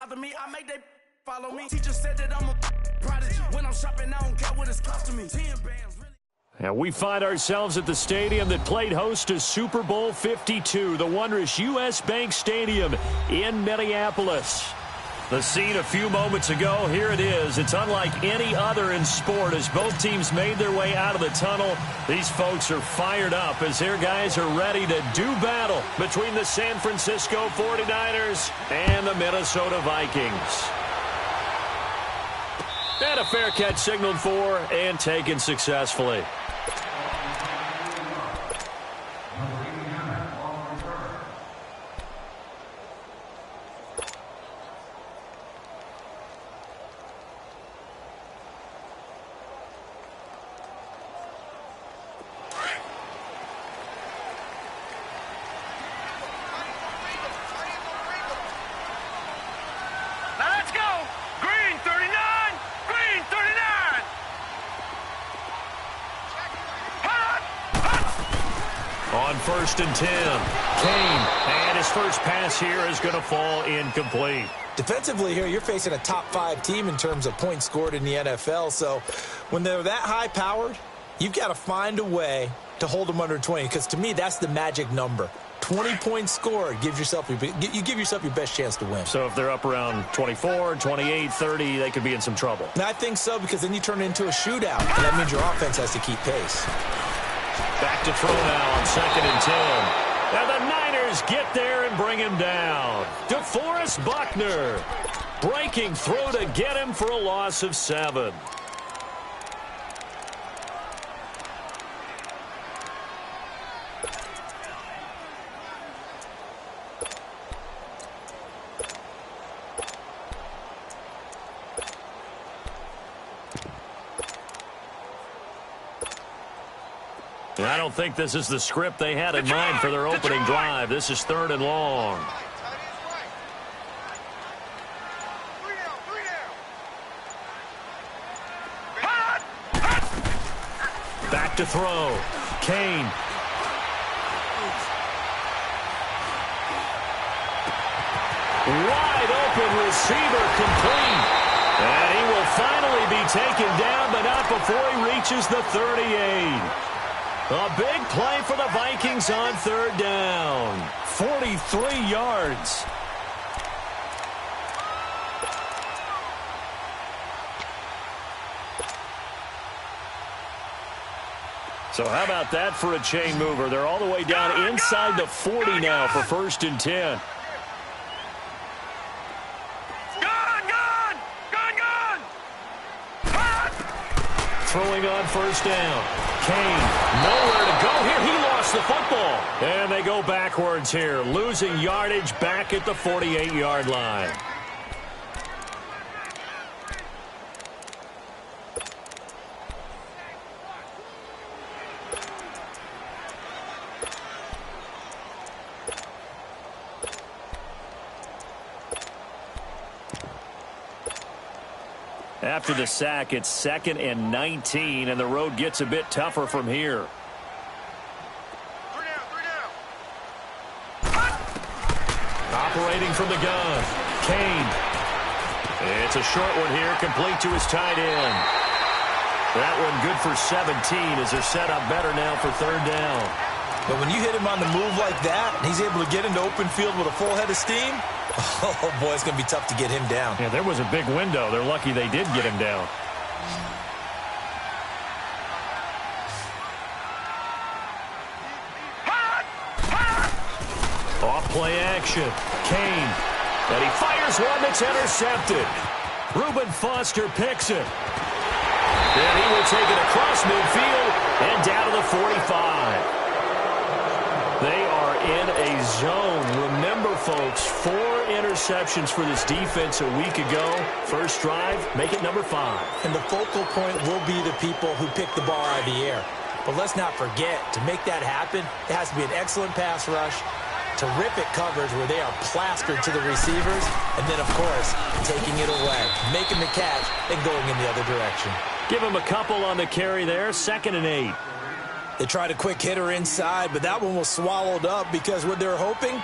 bother me, I make they follow me. Teacher said that I'm a prodigy. When I'm shopping, I don't care what it's costing me. 10 bands, really. And we find ourselves at the stadium that played host to Super Bowl 52, the wondrous U.S. Bank Stadium in Minneapolis. The scene a few moments ago, here it is. It's unlike any other in sport as both teams made their way out of the tunnel. These folks are fired up as their guys are ready to do battle between the San Francisco 49ers and the Minnesota Vikings. And a fair catch signaled for and taken successfully. On 1st and 10, Kane, and his first pass here is going to fall incomplete. Defensively here, you're facing a top 5 team in terms of points scored in the NFL, so when they're that high-powered, you've got to find a way to hold them under 20, because to me, that's the magic number. 20 points scored, you give yourself your best chance to win. So if they're up around 24, 28, 30, they could be in some trouble. And I think so, because then you turn it into a shootout, and that means your offense has to keep pace. Back to throw now on 2nd and 10. And the Niners get there and bring him down. DeForest Buckner breaking through to get him for a loss of 7. I don't think this is the script they had in mind for their opening drive. This is 3rd and long. Back to throw. Kane. Wide open receiver complete. And he will finally be taken down, but not before he reaches the 38. A big play for the Vikings on 3rd down. 43 yards. So how about that for a chain mover? They're all the way down inside the 40 now for 1st and 10. Throwing on 1st down. Kane, nowhere to go here. He lost the football. And they go backwards here, losing yardage back at the 48-yard line. After the sack, it's 2nd and 19, and the road gets a bit tougher from here. Operating from the gun, Kane. It's a short one here, complete to his tight end. That one good for 17 as they're set up better now for 3rd down. But when you hit him on the move like that, and he's able to get into open field with a full head of steam, oh, boy, it's going to be tough to get him down. Yeah, there was a big window. They're lucky they did get him down. Off play action. Kane. And he fires one that's intercepted. Reuben Foster picks it. And he will take it across midfield and down to the 45. They are in a zone. Remember, folks, 4 interceptions for this defense a week ago. First drive, make it number 5. And the focal point will be the people who pick the ball out of the air. But let's not forget, to make that happen, it has to be an excellent pass rush, terrific coverage where they are plastered to the receivers, and then, of course, taking it away, making the catch, and going in the other direction. Give him a couple on the carry there, 2nd and 8. They tried a quick hitter inside, but that one was swallowed up because what they're hoping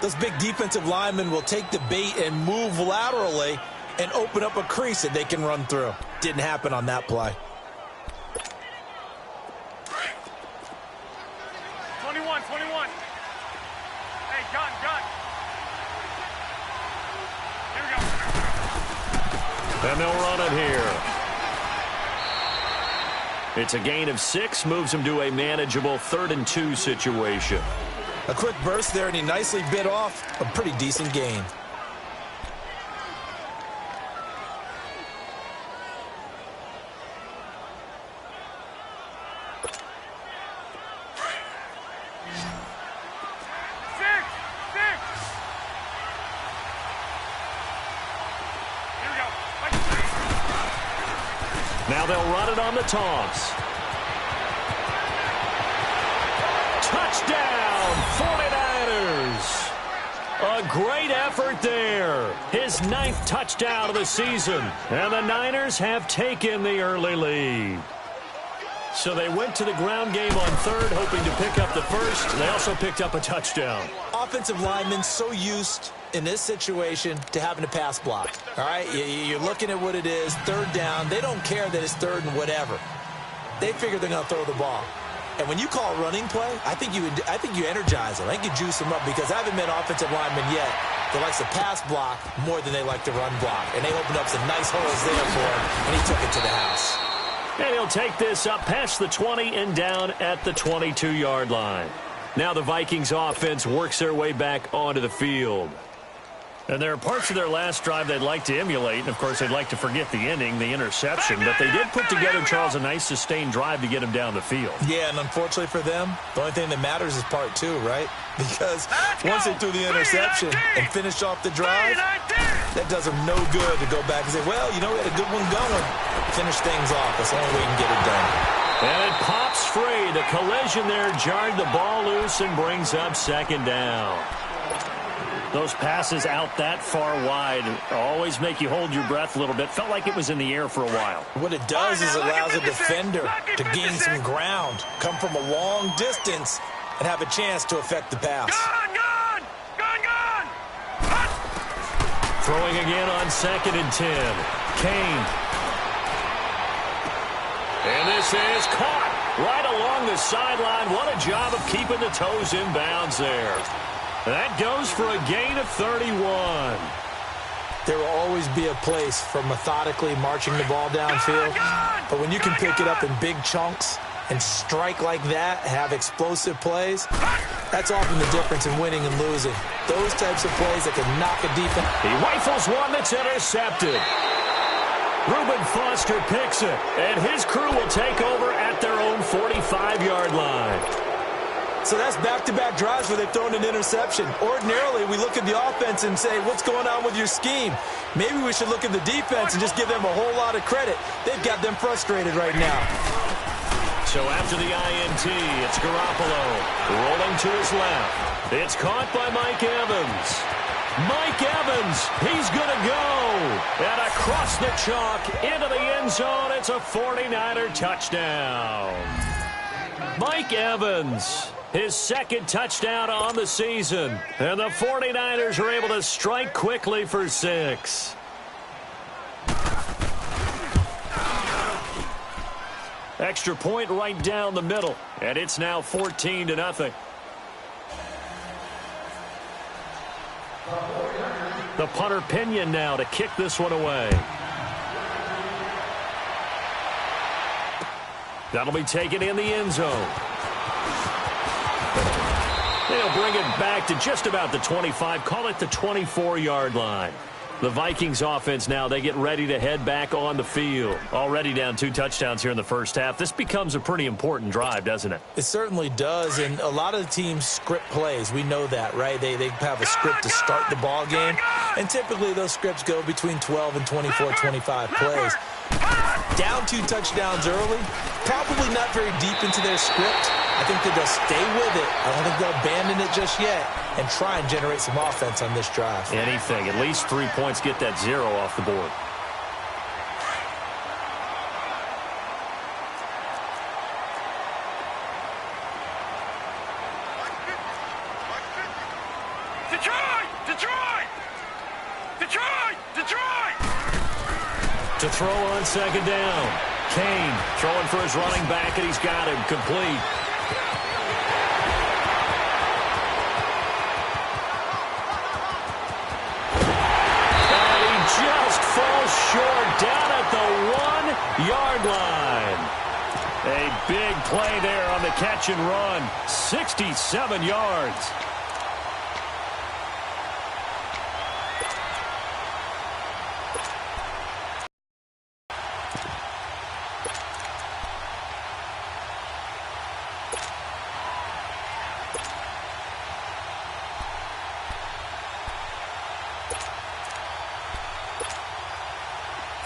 Those big defensive linemen will take the bait and move laterally and open up a crease that they can run through. Didn't happen on that play. 21. Hey, gun. Here we go. And they'll run it here. It's a gain of 6, moves them to a manageable 3rd and 2 situation. A quick burst there, and he nicely bit off a pretty decent gain. Now they'll run it on the toss. Touchdown, 49ers. A great effort there. His 9th touchdown of the season. And the Niners have taken the early lead. So they went to the ground game on 3rd, hoping to pick up the 1st. They also picked up a touchdown. Offensive linemen so used in this situation to having to pass block. All right, you're looking at what it is, 3rd down. They don't care that it's 3rd and whatever. They figure they're going to throw the ball. And when you call a running play, I think you energize them. I think you juice them up, because I haven't met offensive linemen yet that likes to pass block more than they like to run block. And they opened up some nice holes there for him, and he took it to the house. And he'll take this up past the 20 and down at the 22-yard line. Now the Vikings offense works their way back onto the field. And there are parts of their last drive they'd like to emulate. And, of course, they'd like to forget the ending, the interception. But they did put together, Charles, a nice sustained drive to get him down the field. Yeah, and unfortunately for them, the only thing that matters is part 2, right? Because once they threw the interception and finished off the drive, that does them no good to go back and say, well, you know, we had a good one going. Finish things off. That's the only way you can get it done. And it pops free. The collision there jarred the ball loose and brings up 2nd down. Those passes out that far wide always make you hold your breath a little bit. Felt like it was in the air for a while. What it does is it allows a defender to gain some ground, come from a long distance, and have a chance to affect the pass. Gone! Throwing again on 2nd and 10. Kane. And this is caught right along the sideline. What a job of keeping the toes in bounds there. That goes for a gain of 31. There will always be a place for methodically marching the ball downfield. But when you can pick it up in big chunks and strike like that, have explosive plays, that's often the difference in winning and losing. Those types of plays that can knock a defense. He rifles one that's intercepted. Reuben Foster picks it, and his crew will take over at their own 45-yard line. So that's back-to-back drives where they've thrown an interception. Ordinarily, we look at the offense and say, what's going on with your scheme? Maybe we should look at the defense and just give them a whole lot of credit. They've got them frustrated right now. So after the INT, it's Garoppolo rolling to his left. It's caught by Mike Evans. Mike Evans, he's going to go. And across the chalk into the end zone, it's a 49er touchdown. Mike Evans, his 2nd touchdown on the season. And the 49ers are able to strike quickly for 6. Extra point right down the middle. And it's now 14-0. The punter Pinion now to kick this one away. That'll be taken in the end zone. They'll bring it back to just about the 25, call it the 24-yard line. The Vikings offense now, they get ready to head back on the field. Already down 2 touchdowns here in the first half. This becomes a pretty important drive, doesn't it? It certainly does, and a lot of the teams script plays. We know that, right? They have a script to start the ball game, and typically those scripts go between 12 and 24, 25 plays. Down 2 touchdowns early, probably not very deep into their script. I think that they'll stay with it. I don't think they'll abandon it just yet and try and generate some offense on this drive. Anything. At least 3 points, get that 0 off the board. Secure! To throw on second down. Kane throwing for his running back, and he's got him complete. And he just falls short down at the 1-yard line. A big play there on the catch and run. 67 yards.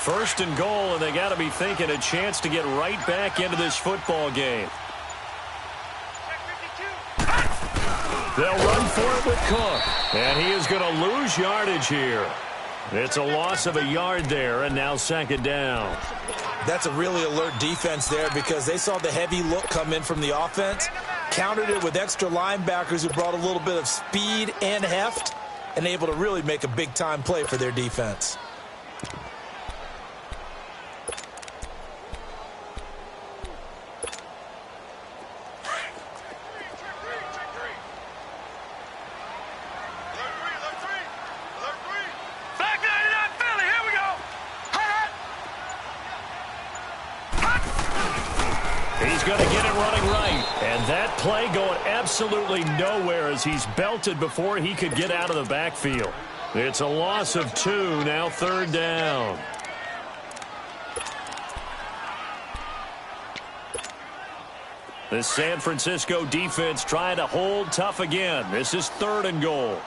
First and goal, and they got to be thinking a chance to get right back into this football game. They'll run for it with Cook, and he is going to lose yardage here. It's a loss of a yard there, and now second down. That's a really alert defense there because they saw the heavy look come in from the offense, countered it with extra linebackers who brought a little bit of speed and heft, and able to really make a big-time play for their defense. He's going to get it running right. And that play going absolutely nowhere as he's belted before he could get out of the backfield. It's a loss of 2, now third down. The San Francisco defense trying to hold tough again. This is third and goal.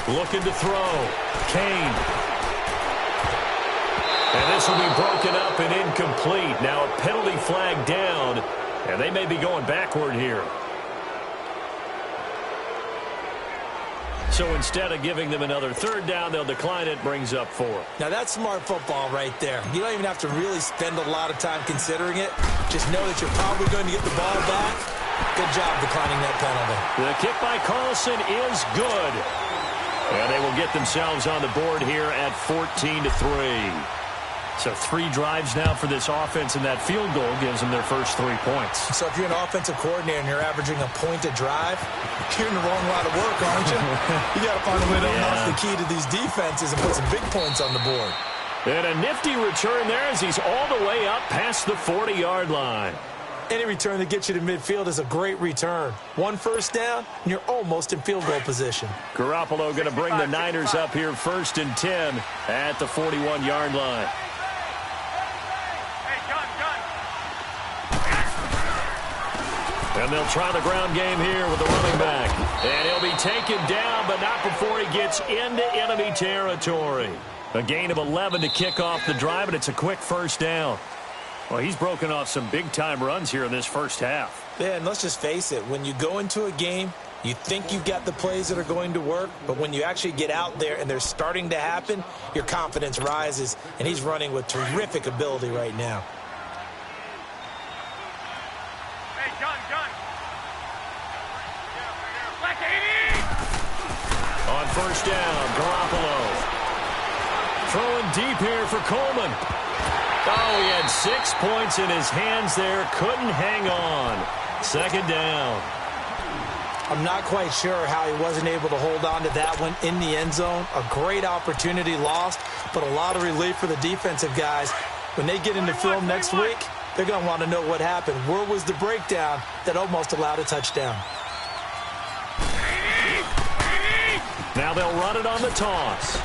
Looking to throw. Kane. And this will be broken up and incomplete. Now a penalty flag down, and they may be going backward here. So instead of giving them another third down, they'll decline it, brings up 4. Now that's smart football right there. You don't even have to really spend a lot of time considering it. Just know that you're probably going to get the ball back. Good job declining that penalty. The kick by Carlson is good. And they will get themselves on the board here at 14-3. So 3 drives now for this offense, and that field goal gives them their first 3 points. So if you're an offensive coordinator and you're averaging a point a drive, you're in the wrong line of work, aren't you? You got to find a way to unlock the key to these defenses and put some big points on the board. And a nifty return there as he's all the way up past the 40-yard line. Any return that gets you to midfield is a great return. 1 first down, and you're almost in field goal position. Garoppolo going to bring the Niners up here first and 10 at the 41-yard line. And they'll try the ground game here with the running back. And he'll be taken down, but not before he gets into enemy territory. A gain of 11 to kick off the drive, and it's a quick first down. Well, he's broken off some big-time runs here in this first half. Yeah, and let's just face it. When you go into a game, you think you've got the plays that are going to work, but when you actually get out there and they're starting to happen, your confidence rises, and he's running with terrific ability right now. On first down, Garoppolo. Throwing deep here for Coleman. Oh, he had 6 points in his hands there. Couldn't hang on. Second down. I'm not quite sure how he wasn't able to hold on to that one in the end zone. A great opportunity lost, but a lot of relief for the defensive guys. When they get into film next week, they're going to want to know what happened. Where was the breakdown that almost allowed a touchdown? Now they'll run it on the toss.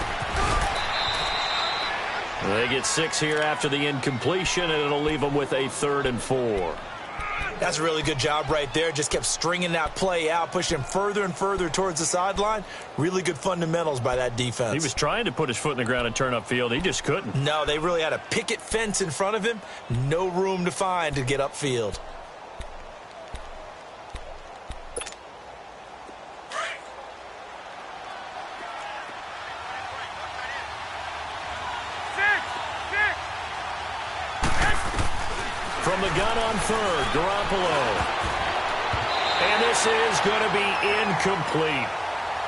They get 6 here after the incompletion, and it'll leave them with a 3rd and 4. That's a really good job right there. Just kept stringing that play out, pushing him further and further towards the sideline. Really good fundamentals by that defense. He was trying to put his foot in the ground and turn upfield. He just couldn't. No, they really had a picket fence in front of him. No room to find to get upfield. From the gun on 3rd, Garoppolo. And this is going to be incomplete.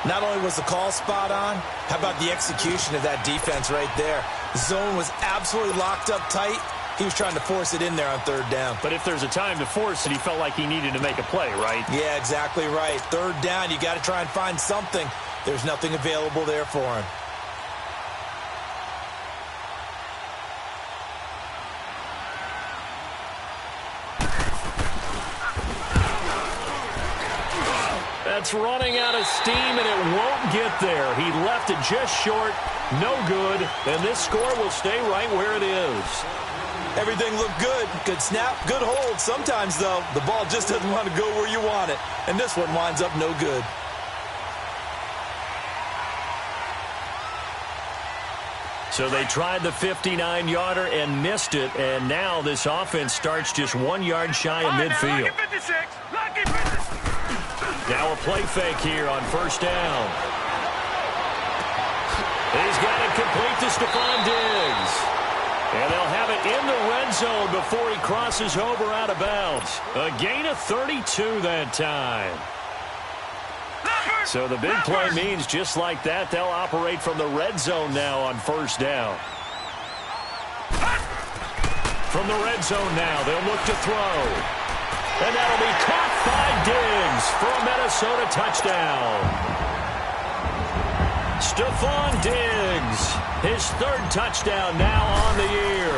Not only was the call spot on, how about the execution of that defense right there? The zone was absolutely locked up tight. He was trying to force it in there on third down. But if there's a time to force it, he felt like he needed to make a play, right? Yeah, exactly right. Third down, you got to try and find something. There's nothing available there for him. That's running out of steam, and it won't get there. He left it just short. No good. And this score will stay right where it is. Everything looked good. Good snap, good hold. Sometimes, though, the ball just doesn't want to go where you want it. And this one winds up no good. So they tried the 59-yarder and missed it, and now this offense starts just 1 yard shy of midfield. Lucky 56. Lucky 56. Now a play fake here on first down. He's got it complete to Stephon Diggs. And they'll have it in the red zone before he crosses over out of bounds. A gain of 32 that time. So the big play means just like that, they'll operate from the red zone now on first down. From the red zone now, they'll look to throw. And that'll be caught by Diggs for a Minnesota touchdown. Stephon Diggs, his third touchdown now on the year.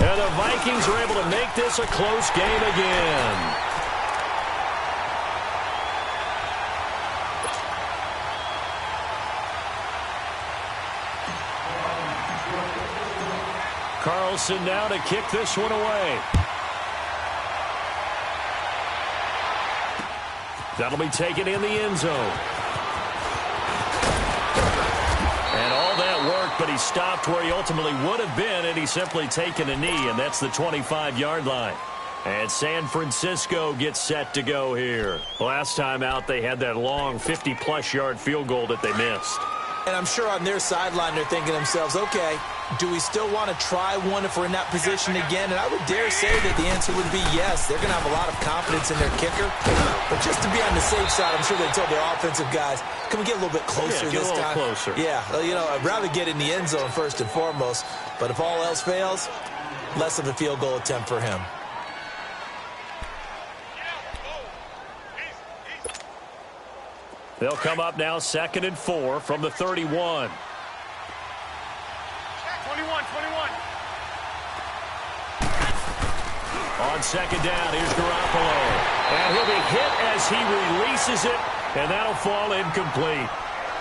And the Vikings are able to make this a close game again. Carlson now to kick this one away. That'll be taken in the end zone. And all that work, but he stopped where he ultimately would have been, and he's simply taken a knee, and that's the 25-yard line. And San Francisco gets set to go here. Last time out, they had that long 50-plus yard field goal that they missed. And I'm sure on their sideline they're thinking to themselves, okay, do we still want to try one if we're in that position again? And I would dare say that the answer would be yes. They're going to have a lot of confidence in their kicker. But just to be on the safe side, I'm sure they told their offensive guys, can we get a little bit closer this time? Get a little closer. Yeah, you know, I'd rather get in the end zone first and foremost. But if all else fails, less of a field goal attempt for him. They'll come up now 2nd and 4 from the 31. 21. On second down, here's Garoppolo. And he'll be hit as he releases it, and that'll fall incomplete.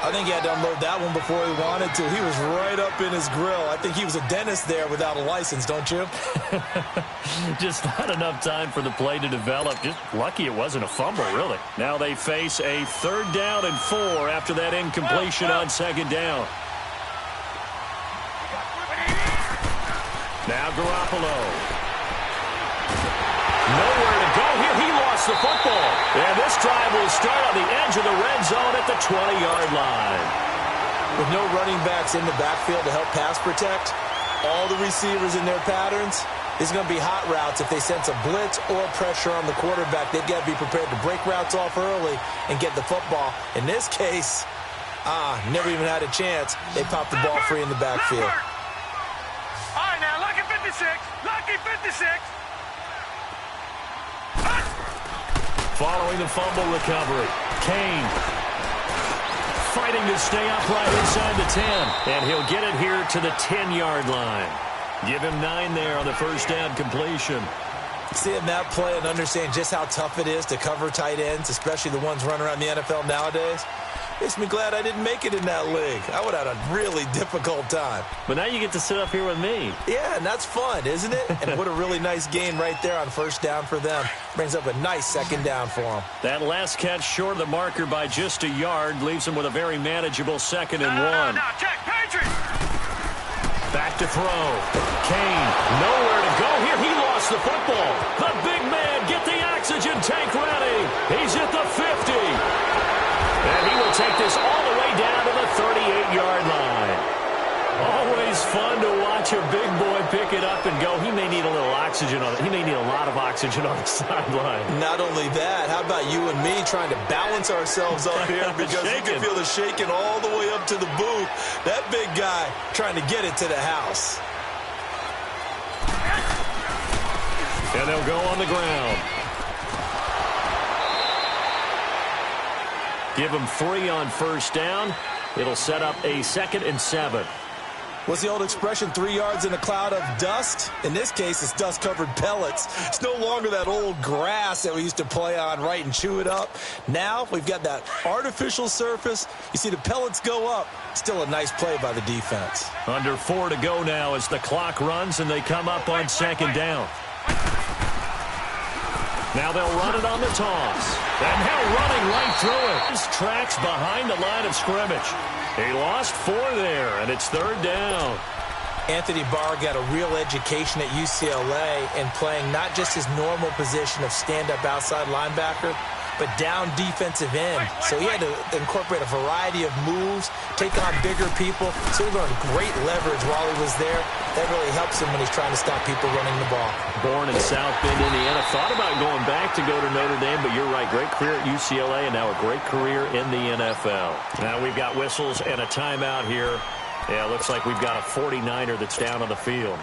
I think he had to unload that one before he wanted to. He was right up in his grill. I think he was a dentist there without a license, don't you? Just not enough time for the play to develop. Just lucky it wasn't a fumble, really. Now they face a 3rd down and 4 after that incompletion on second down. Now Garoppolo. Nowhere to go here. He lost the football. And this drive will start on the edge of the red zone at the 20-yard line. With no running backs in the backfield to help pass protect, all the receivers in their patterns, it's going to be hot routes. If they sense a blitz or pressure on the quarterback, they've got to be prepared to break routes off early and get the football. In this case, never even had a chance. They popped the ball free in the backfield. All right, now, lucky 56. Lucky 56. Following the fumble recovery, Kane fighting to stay upright inside the 10. And he'll get it here to the 10-yard line. Give him 9 there on the first down completion. Seeing that play and understand just how tough it is to cover tight ends, especially the ones running around the NFL nowadays, makes me glad I didn't make it in that league. I would have had a really difficult time. But now you get to sit up here with me. Yeah, and that's fun, isn't it? And what a really nice gain right there on first down for them. Brings up a nice second down for them. That last catch short of the marker by just a yard leaves them with a very manageable 2nd and 1. Now, check, Patriots. Back to throw. Kane, nowhere to go here. He lost the football. The big man, get the oxygen tank ready. He's at the 50. And he will take this all the way down to the 38-yard line. Always Always fun to watch a big boy pick it up and go. He may need a little oxygen on it. He may need a lot of oxygen on the sideline. Not only that, how about you and me trying to balance ourselves up here because you can feel the shaking all the way up to the booth. That big guy trying to get it to the house. And they'll go on the ground. Give them 3 on first down. It'll set up a 2nd and 7. What's the old expression, 3 yards in a cloud of dust? In this case, it's dust-covered pellets. It's no longer that old grass that we used to play on, right, and chew it up. Now we've got that artificial surface. You see the pellets go up. Still a nice play by the defense. Under 4 to go now as the clock runs and they come up on 2nd down. Now they'll run it on the toss. And now running right through it. His tracks behind the line of scrimmage. He lost 4 there, and it's 3rd down. Anthony Barr got a real education at UCLA in playing not just his normal position of stand-up outside linebacker, but down defensive end. So he had to incorporate a variety of moves, take on bigger people. So he learned great leverage while he was there. That really helps him when he's trying to stop people running the ball. Born in South Bend, Indiana. Thought about going back to go to Notre Dame, but you're right. Great career at UCLA and now a great career in the NFL. Now we've got whistles and a timeout here. Yeah, looks like we've got a 49er that's down on the field.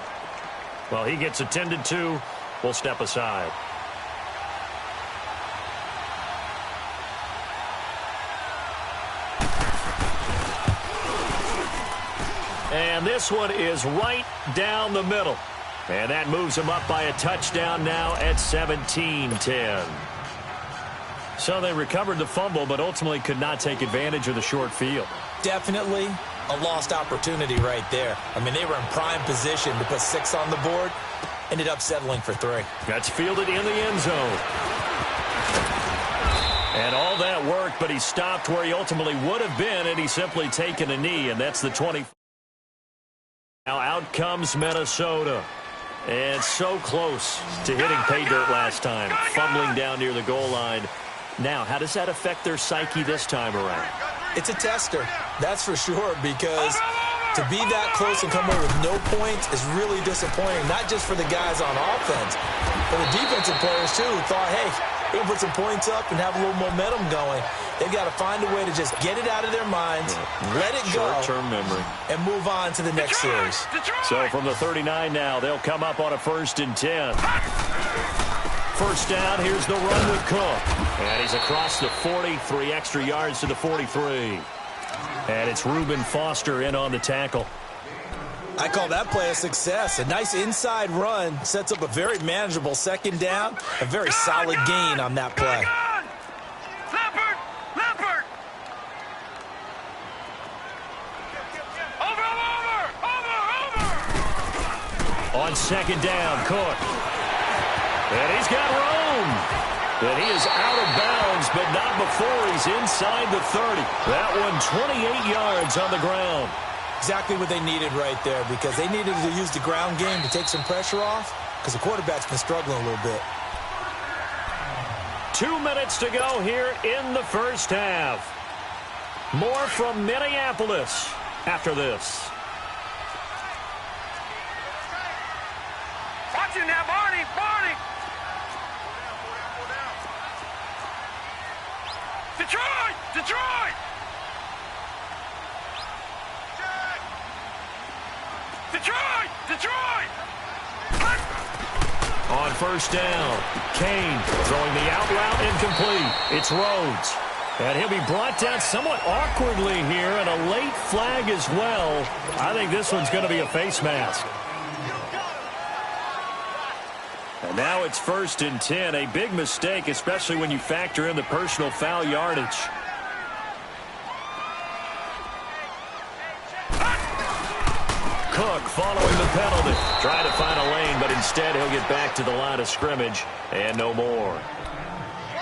Well, he gets attended to. We'll step aside. And this one is right down the middle. And that moves him up by a touchdown now at 17-10. So they recovered the fumble, but ultimately could not take advantage of the short field. Definitely a lost opportunity right there. I mean, they were in prime position to put 6 on the board. Ended up settling for 3. That's fielded in the end zone. And all that worked, but he stopped where he ultimately would have been, and he's simply taken a knee, and that's the 20. Now out comes Minnesota. And so close to hitting pay dirt last time, fumbling down near the goal line. Now, how does that affect their psyche this time around? It's a tester, that's for sure, because to be that close and come away with no points is really disappointing, not just for the guys on offense, but the defensive players, too, who thought, hey, we can put some points up and have a little momentum going. They've got to find a way to just get it out of their minds, let it go, short-term memory, and move on to the next series. So from the 39 now, they'll come up on a 1st and 10. First down, here's the run with Cook. And he's across the 40, 3 extra yards to the 43. And it's Reuben Foster in on the tackle. I call that play a success. A nice inside run sets up a very manageable 2nd down. A very solid gain on that play. Leopard! Over! On 2nd down, Cook. And he's got room. And he is out of bounds, but not before he's inside the 30. That one 28 yards on the ground. Exactly what they needed right there, because they needed to use the ground game to take some pressure off, because the quarterback's been struggling a little bit. 2 minutes to go here in the first half. More from Minneapolis after this. Watch it now, Barney! Detroit! On first down, Kane throwing the out route incomplete. It's Rhodes. And he'll be brought down somewhat awkwardly here, and a late flag as well. I think this one's going to be a face mask. And now it's 1st and 10. A big mistake, especially when you factor in the personal foul yardage. Cook following the penalty. Trying to find a lane, but instead he'll get back to the line of scrimmage and no more.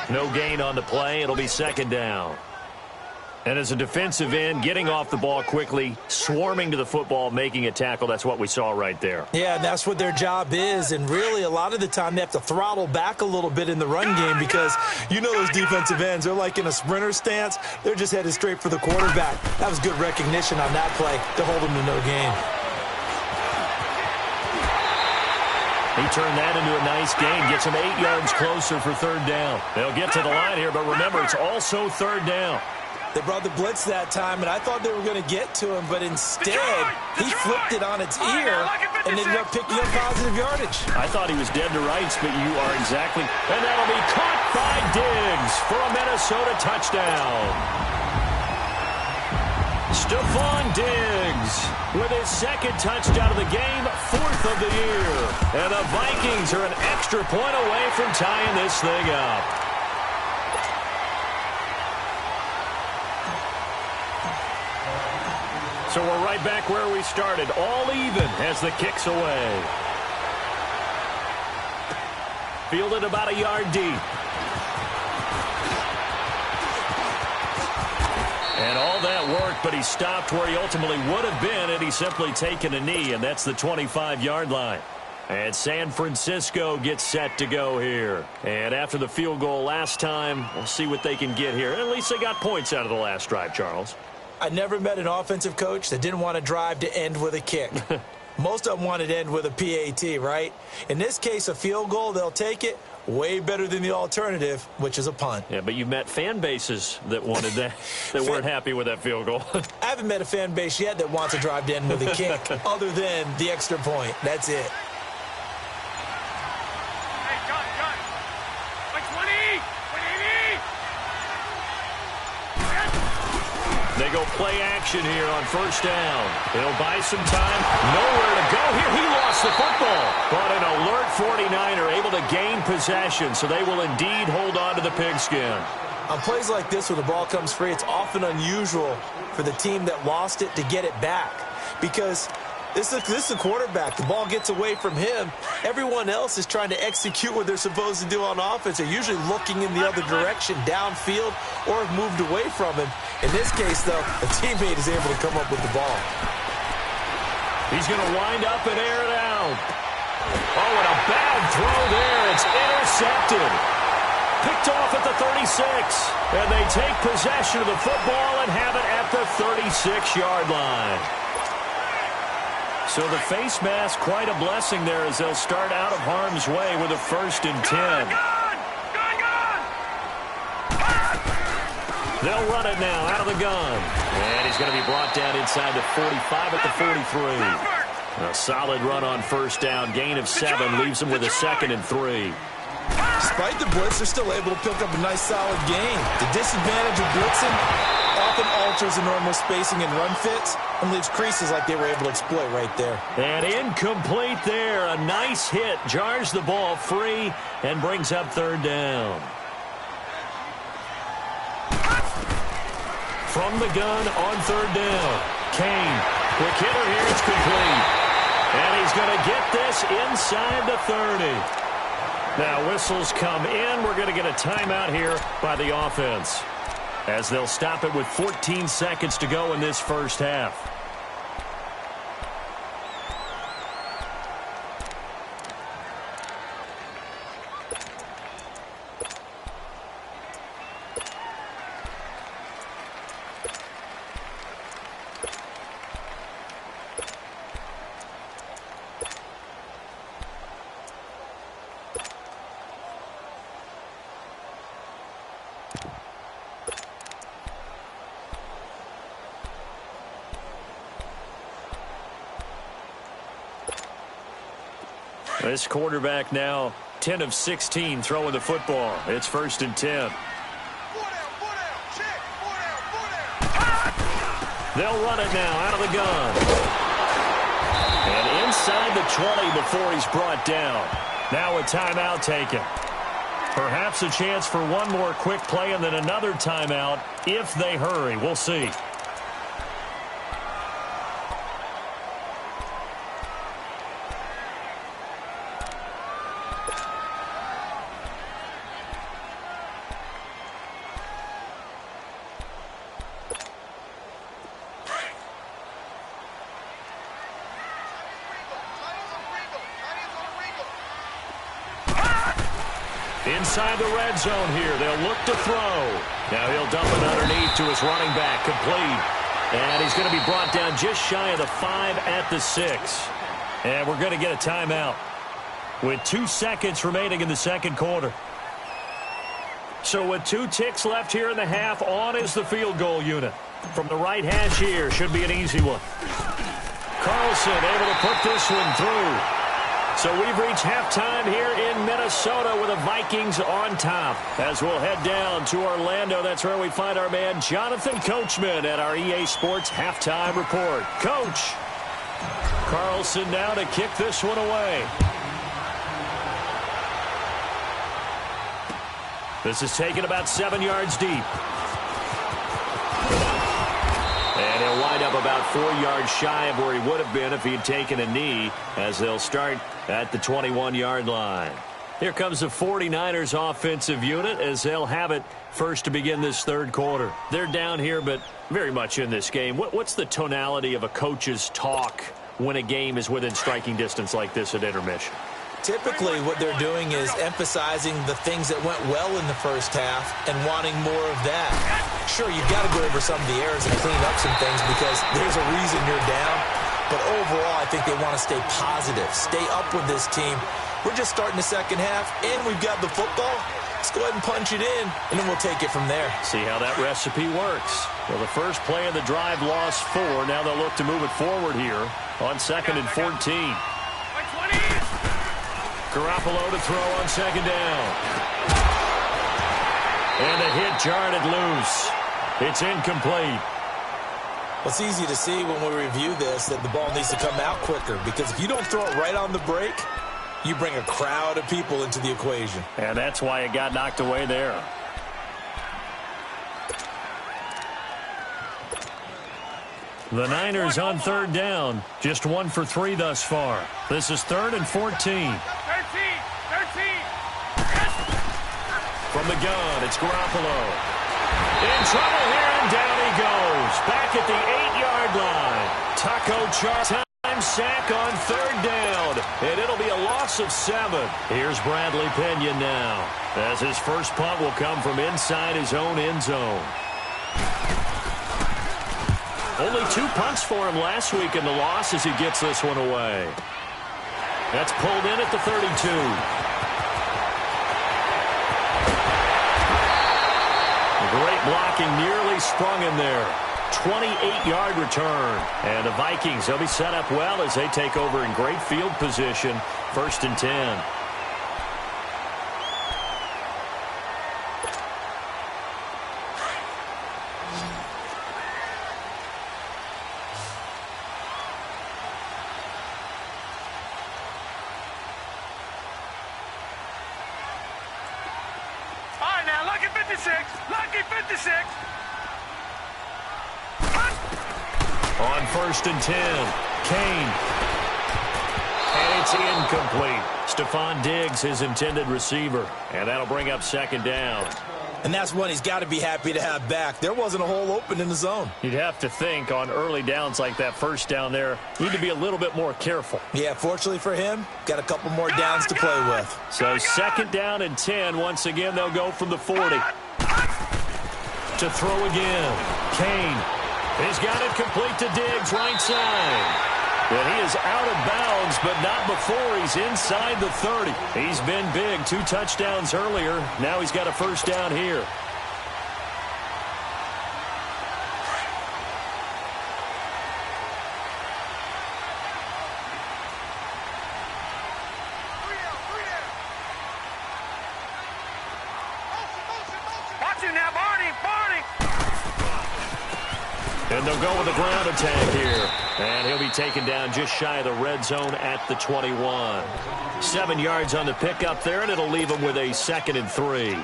No gain on the play. It'll be 2nd down. And as a defensive end, getting off the ball quickly, swarming to the football, making a tackle, that's what we saw right there. Yeah, that's what their job is, and really a lot of the time they have to throttle back a little bit in the run game because you know those defensive ends, they're like in a sprinter stance. They're just headed straight for the quarterback. That was good recognition on that play to hold them to no gain. He turned that into a nice gain, gets him 8 yards closer for third down. They'll get to the line here, but remember, it's also third down. They brought the blitz that time, and I thought they were going to get to him, but instead, he flipped it on its ear and ended up picking up positive yardage. I thought he was dead to rights, but you are exactly. And that'll be caught by Diggs for a Minnesota touchdown. Stephon Diggs with his second touchdown of the game, 4th of the year. And the Vikings are an extra point away from tying this thing up. So we're right back where we started, all even as the kick's away. Fielded about a yard deep. And all that worked, but he stopped where he ultimately would have been had he simply taken a knee, and that's the 25-yard line. And San Francisco gets set to go here. And after the field goal last time, we'll see what they can get here. At least they got points out of the last drive, Charles. I never met an offensive coach that didn't want to drive to end with a kick. Most of them wanted to end with a PAT, right? In this case, a field goal, they'll take it. Way better than the alternative, which is a punt. Yeah, but you met fan bases that wanted that, that weren't happy with that field goal. I haven't met a fan base yet that wants to drive to end with a kick other than the extra point. That's it. Hey, John. Like 20, 180. They go play action here on first down. They'll buy some time. Nowhere to go here. He lost the football. But an alert 49er able to gain possession, so they will indeed hold on to the pigskin. On plays like this where the ball comes free, it's often unusual for the team that lost it to get it back. Because this is a quarterback. The ball gets away from him. Everyone else is trying to execute what they're supposed to do on offense. They're usually looking in the other direction, downfield, or have moved away from him. In this case, though, a teammate is able to come up with the ball. He's going to wind up and air it out. Oh, and a bad throw there. It's intercepted. Picked off at the 36. And they take possession of the football and have it at the 36-yard line. So the face mask, quite a blessing there as they'll start out of harm's way with a 1st and 10. They'll run it now out of the gun. And he's going to be brought down inside the 45 at the 43. A solid run on first down. Gain of 7 leaves them with a 2nd and 3. Despite the blitz, they're still able to pick up a nice solid gain. The disadvantage of blitzing often alters the normal spacing and run fits and leaves creases like they were able to exploit right there. And incomplete there. A nice hit. Jars the ball free and brings up third down. From the gun on third down. Kane. Quick hitter here. It's complete. And he's going to get this inside the 30. Now whistles come in. We're going to get a timeout here by the offense, as they'll stop it with 14 seconds to go in this first half. This quarterback now 10 of 16 throwing the football. It's 1st and 10. They'll run it now out of the gun. And inside the 20 before he's brought down. Now a timeout taken. Perhaps a chance for one more quick play and then another timeout if they hurry. We'll see. Inside the red zone here. They'll look to throw. Now he'll dump it underneath to his running back. Complete. And he's going to be brought down just shy of the 5 at the 6. And we're going to get a timeout. with 2 seconds remaining in the second quarter. So with 2 ticks left here in the half, on is the field goal unit. From the right hash here, should be an easy one. Carlson able to put this one through. So we've reached halftime here in Minnesota with the Vikings on top. As we'll head down to Orlando, that's where we find our man Jonathan Coachman at our EA Sports Halftime Report. Coach, Carlson now to kick this one away. This is taken about 7 yards deep. And he'll wind up about 4 yards shy of where he would have been if he had taken a knee, as they'll start at the 21-yard line. Here comes the 49ers offensive unit as they'll have it first to begin this third quarter. They're down here, but very much in this game. What's the tonality of a coach's talk when a game is within striking distance like this at intermission? Typically, what they're doing is emphasizing the things that went well in the first half and wanting more of that. Sure, you've got to go over some of the errors and clean up some things because there's a reason you're down. But overall, I think they want to stay positive, stay up with this team. We're just starting the second half, and we've got the football. Let's go ahead and punch it in, and then we'll take it from there. See how that recipe works. Well, the first play of the drive lost 4. Now they'll look to move it forward here on 2nd and 14. Garoppolo to throw on 2nd down. And a hit jarred it loose. It's incomplete. Well, it's easy to see when we review this that the ball needs to come out quicker because if you don't throw it right on the break, you bring a crowd of people into the equation. And that's why it got knocked away there. The Niners on 3rd down. Just 1 for 3 thus far. This is 3rd and 14. From the gun, it's Garoppolo. In trouble here, and down he goes. Back at the 8-yard line. Taco Charles sack on 3rd down. And it'll be a loss of 7. Here's Bradley Pena now, as his first punt will come from inside his own end zone. Only 2 punts for him last week in the loss as he gets this one away. That's pulled in at the 32. Great blocking, nearly sprung in there. 28-yard return. And the Vikings, they'll be set up well as they take over in great field position. 1st and 10. Lucky 56. On 1st and 10, Kane. And it's incomplete. Stephon Diggs, his intended receiver. And that'll bring up 2nd down. And that's one he's got to be happy to have back. There wasn't a hole open in the zone. You'd have to think on early downs like that, 1st down there, need to be a little bit more careful. Yeah, fortunately for him, got a couple more downs to play with. So 2nd down and 10. Once again, they'll go from the 40. To throw again. Kane. He's got it complete to Diggs, right side. And he is out of bounds, but not before he's inside the 30. He's been big. 2 touchdowns earlier. Now he's got a 1st down here. Watch it now, Barney. And they'll go with a ground attack here. And he'll be taken down just shy of the red zone at the 21. 7 yards on the pickup there, and it'll leave him with a 2nd and 3.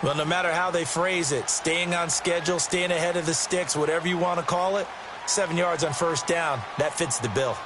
Well, no matter how they phrase it, staying on schedule, staying ahead of the sticks, whatever you want to call it, 7 yards on 1st down, that fits the bill.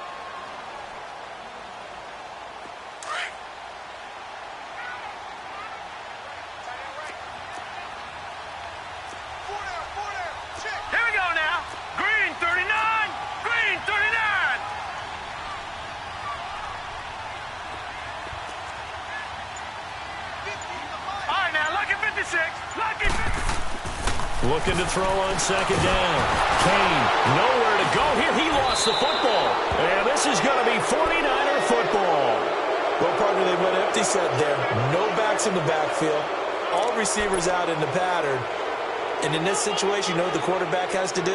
Looking to throw on 2nd down. Kane, nowhere to go here. He lost the football. And this is going to be 49er football. Well, partner, they went empty set there. No backs in the backfield. All receivers out in the pattern. And in this situation, you know what the quarterback has to do?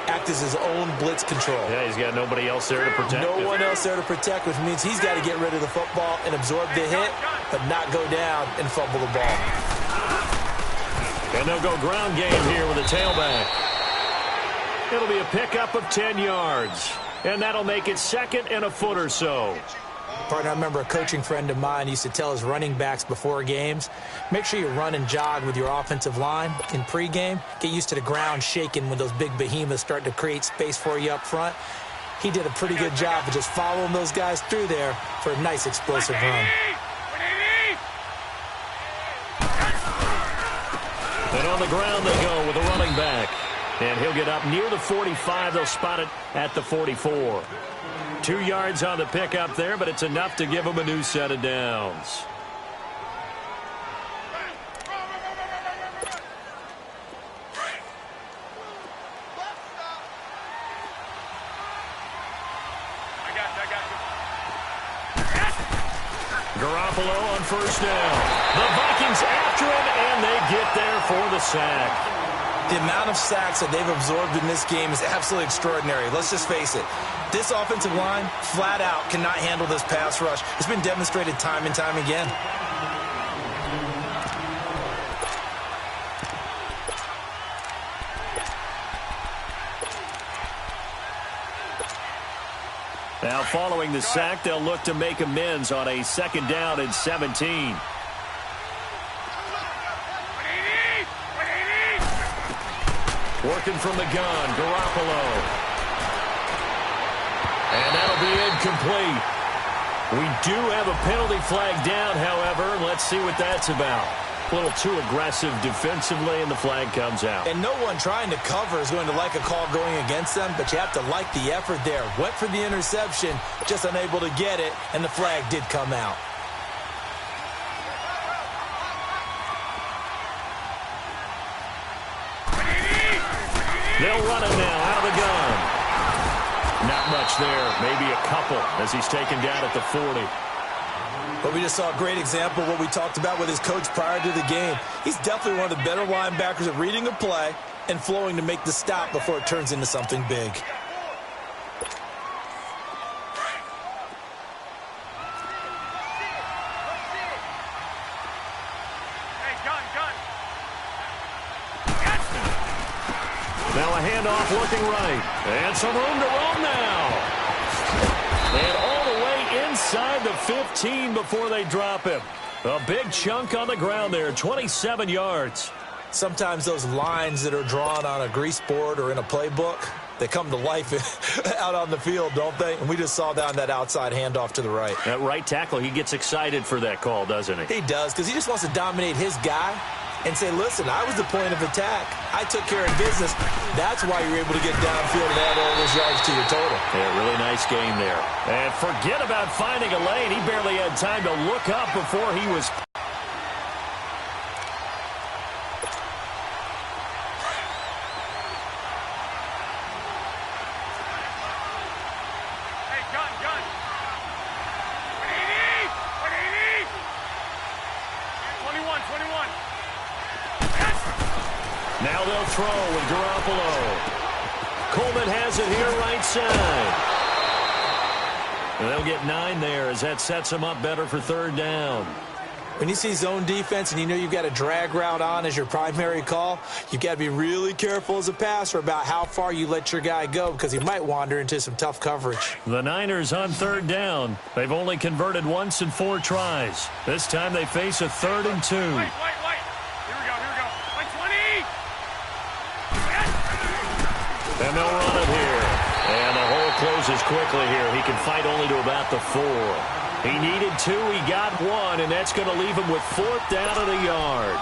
Act as his own blitz control. Yeah, he's got nobody else there to protect. No one else there to protect, which means he's got to get rid of the football and absorb the hit, but not go down and fumble the ball. And they'll go ground game here with a tailback. It'll be a pickup of 10 yards. And that'll make it second and a foot or so. Partner, I remember a coaching friend of mine used to tell his running backs before games, make sure you run and jog with your offensive line in pregame. Get used to the ground shaking when those big behemoths start to create space for you up front. He did a pretty good job of just following those guys through there for a nice explosive run. And on the ground they go with a running back. And he'll get up near the 45. They'll spot it at the 44. 2 yards on the pickup there, but it's enough to give him a new set of downs. Garoppolo on first down. The Vikings after him, and they get there for the sack. The amount of sacks that they've absorbed in this game is absolutely extraordinary. Let's just face it. This offensive line, flat out, cannot handle this pass rush. It's been demonstrated time and time again. Now, following the sack, they'll look to make amends on a second down and 17. Working from the gun, Garoppolo. And that'll be incomplete. We do have a penalty flag down, however. Let's see what that's about. A little too aggressive defensively, and the flag comes out. And no one trying to cover is going to like a call going against them, but you have to like the effort there. Went for the interception, just unable to get it, and the flag did come out. They'll run it now out of the gun. Not much there, maybe a couple as he's taken down at the 40. But we just saw a great example of what we talked about with his coach prior to the game. He's definitely one of the better linebackers at reading a play and flowing to make the stop before it turns into something big. Now a handoff looking right. And some room to roam now. And all the way inside the 15 before they drop him. A big chunk on the ground there, 27 yards. Sometimes those lines that are drawn on a grease board or in a playbook, they come to life out on the field, don't they? And we just saw down that outside handoff to the right. That right tackle, he gets excited for that call, doesn't he? He does, because he just wants to dominate his guy and say, listen, I was the point of attack. I took care of business. That's why you're able to get downfield and add all those yards to your total. Yeah, really nice game there. And forget about finding a lane. He barely had time to look up before he was... Hey, gun. 21. Now they'll throw with Garoppolo. Coleman has it here right side. And they'll get 9 there as that sets them up better for third down. When you see zone defense and you know you've got a drag route on as your primary call, you've got to be really careful as a passer about how far you let your guy go because he might wander into some tough coverage. The Niners on third down. They've only converted once in 4 tries. This time they face a 3rd and 2. Wait. Here we go. Like 20. And they'll run it here. And the hole closes quickly here. He can fight only to about the 4. He needed 2. He got 1, and that's going to leave him with 4th down and a yard.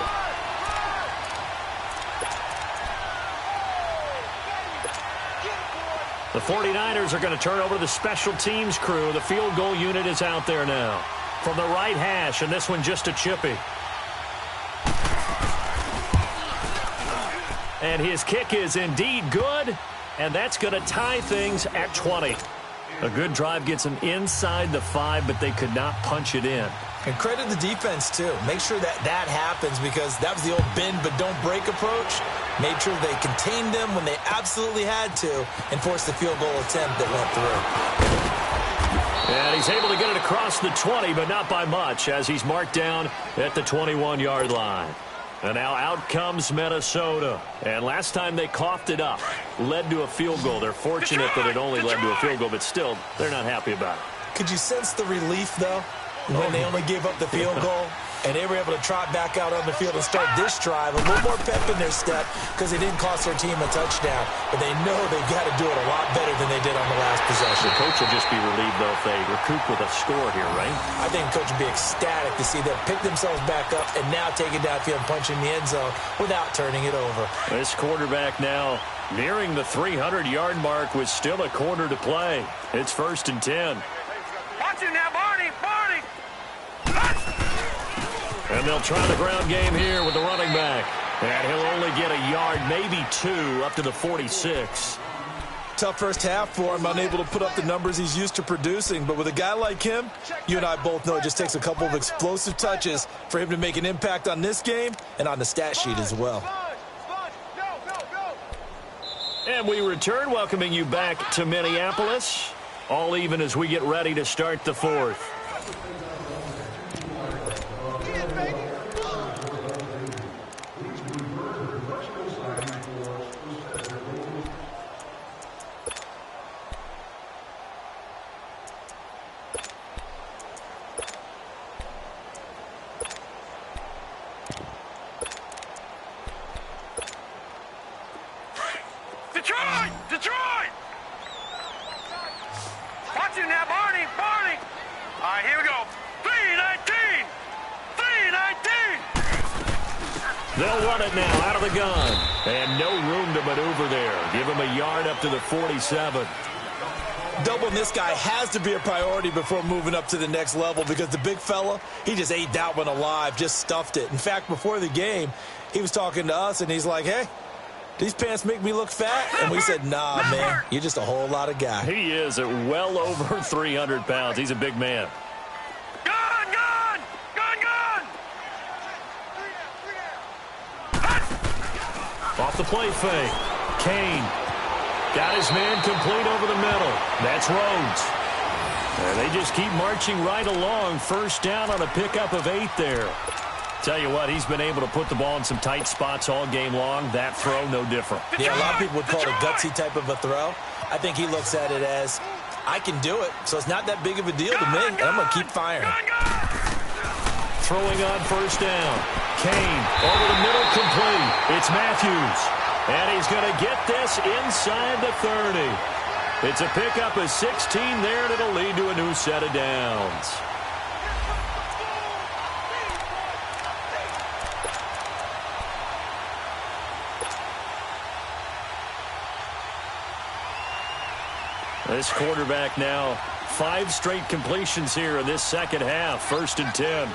The 49ers are going to turn over to the special teams crew. The field goal unit is out there now. From the right hash, and this one just a chippy. And his kick is indeed good, and that's going to tie things at 20. A good drive gets them inside the 5, but they could not punch it in. And credit the defense, too. Make sure that that happens because that was the old bend but don't break approach. Made sure they contained them when they absolutely had to and forced the field goal attempt that went through. And he's able to get it across the 20, but not by much as he's marked down at the 21-yard line. And now out comes Minnesota. And last time they coughed it up, led to a field goal. They're fortunate that it only led to a field goal, but still, they're not happy about it. Could you sense the relief, though, when they only gave up the field goal? And they were able to trot back out on the field and start this drive. A little more pep in their step because they didn't cost their team a touchdown. But they know they've got to do it a lot better than they did on the last possession. The coach will just be relieved, though, if they recoup with a score here, right? I think the coach would be ecstatic to see them pick themselves back up and now take it downfield and punch in the end zone without turning it over. This quarterback now nearing the 300-yard mark with still a quarter to play. It's 1st and 10. Watch it now, Barney. Barney. And they'll try the ground game here with the running back. And he'll only get a yard, maybe 2, up to the 46. Tough first half for him, unable to put up the numbers he's used to producing. But with a guy like him, you and I both know it just takes a couple of explosive touches for him to make an impact on this game and on the stat sheet as well. And we return, welcoming you back to Minneapolis. All even as we get ready to start the 4th. Detroit! Detroit! Watch it now, Barney! Barney! All right, here we go. 3-19! 3-19! They'll run it now out of the gun. And no room to maneuver there. Give him a yard up to the 47. Doubling this guy has to be a priority before moving up to the next level because the big fella, he just ate that one alive, just stuffed it. In fact, before the game, he was talking to us, and he's like, hey, these pants make me look fat? And we said, nah, man, you're just a whole lot of guy. He is at well over 300 pounds. He's a big man. Gun! Gun! Gun! Gun! Off the play fake. Kane got his man complete over the middle. That's Rhodes. And they just keep marching right along. First down on a pickup of 8 there. Tell you what, he's been able to put the ball in some tight spots all game long. That throw, no different. Yeah, a lot of people would call it a gutsy type of a throw. I think he looks at it as, I can do it, so it's not that big of a deal to me, and I'm going to keep firing. Throwing on first down. Kane over the middle, complete. It's Mattjoe. And he's going to get this inside the 30. It's a pickup of 16 there, and it'll lead to a new set of downs. This quarterback now 5 straight completions here in this second half. 1st and 10.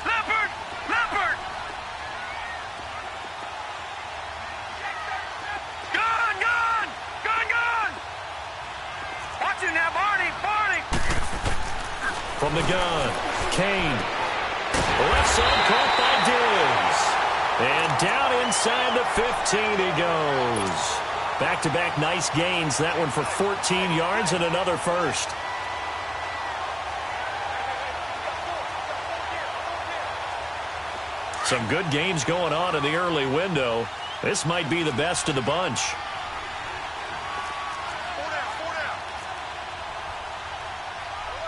Leopard! Leopard! Gun! Gun! Gun! Gun! Watch it now, Barney! Barney! From the gun, Kane. Left side caught by Diggs. And down inside the 15 he goes. Back-to-back nice gains. That one for 14 yards and another first. Some good games going on in the early window. This might be the best of the bunch.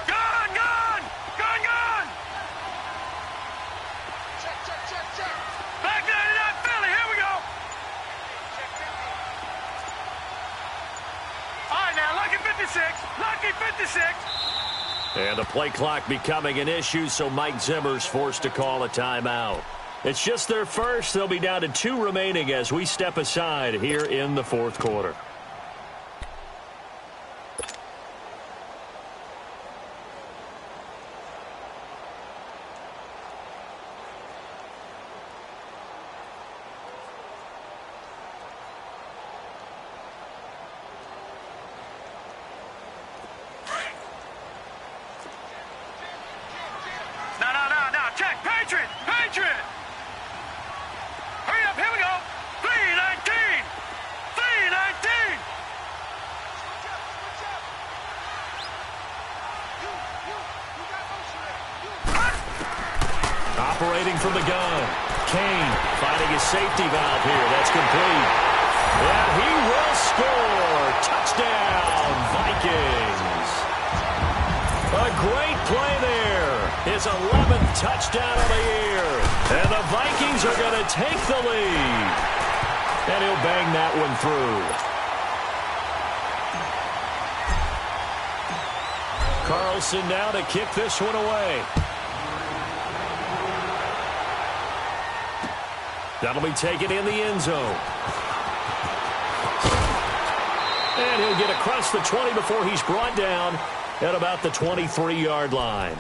Gun! Gun! Gun! Gun! Back 99 Philly, here we go! All right, now, lucky 56. Lucky 56. And the play clock becoming an issue, so Mike Zimmer's forced to call a timeout. It's just their first. They'll be down to 2 remaining as we step aside here in the 4th quarter. waiting from the gun. Kane finding his safety valve here. That's complete. And he will score. Touchdown, Vikings. A great play there. His 11th touchdown of the year. And the Vikings are going to take the lead. And he'll bang that one through. Carlson now to kick this one away. That'll be taken in the end zone. And he'll get across the 20 before he's brought down at about the 23-yard line.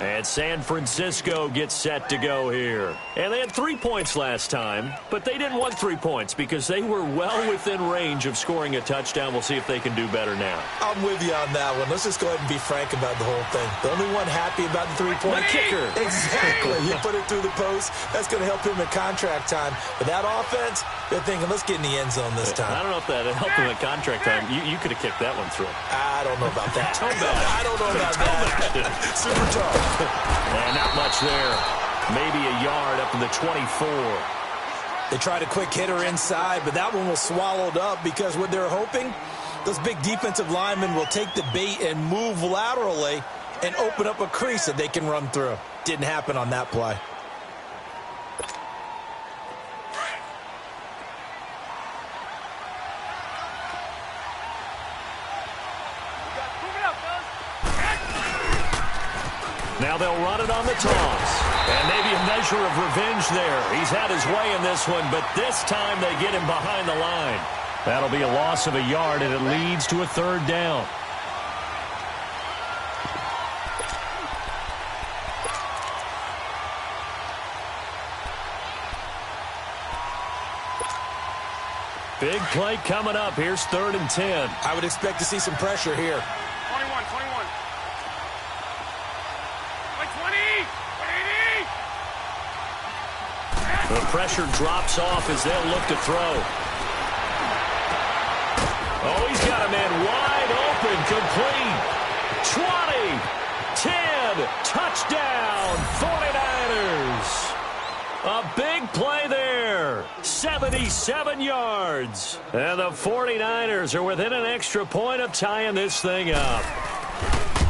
And San Francisco gets set to go here. And they had 3 points last time, but they didn't want 3 points because they were well within range of scoring a touchdown. We'll see if they can do better now. I'm with you on that one. Let's just go ahead and be frank about the whole thing. The only one happy about the 3-point kicker. Exactly. You put it through the post. That's going to help him in contract time. But that offense, they're thinking, let's get in the end zone this time. I don't know if that helped him at contract time. You could have kicked that one through. I don't know about that. I don't know about that. Super tough. And not much there. Maybe a yard up to the 24. They tried a quick hitter inside, but that one was swallowed up because what they're hoping, those big defensive linemen will take the bait and move laterally and open up a crease that they can run through. Didn't happen on that play. Now they'll run it on the toss. And maybe a measure of revenge there. He's had his way in this one, but this time they get him behind the line. That'll be a loss of a yard, and it leads to a 3rd down. Big play coming up. Here's 3rd and 10. I would expect to see some pressure here. 21. The pressure drops off as they'll look to throw. Oh, he's got a man wide open, complete. 20, 10, touchdown, 49ers. A big play there, 77 yards. And the 49ers are within an extra point of tying this thing up.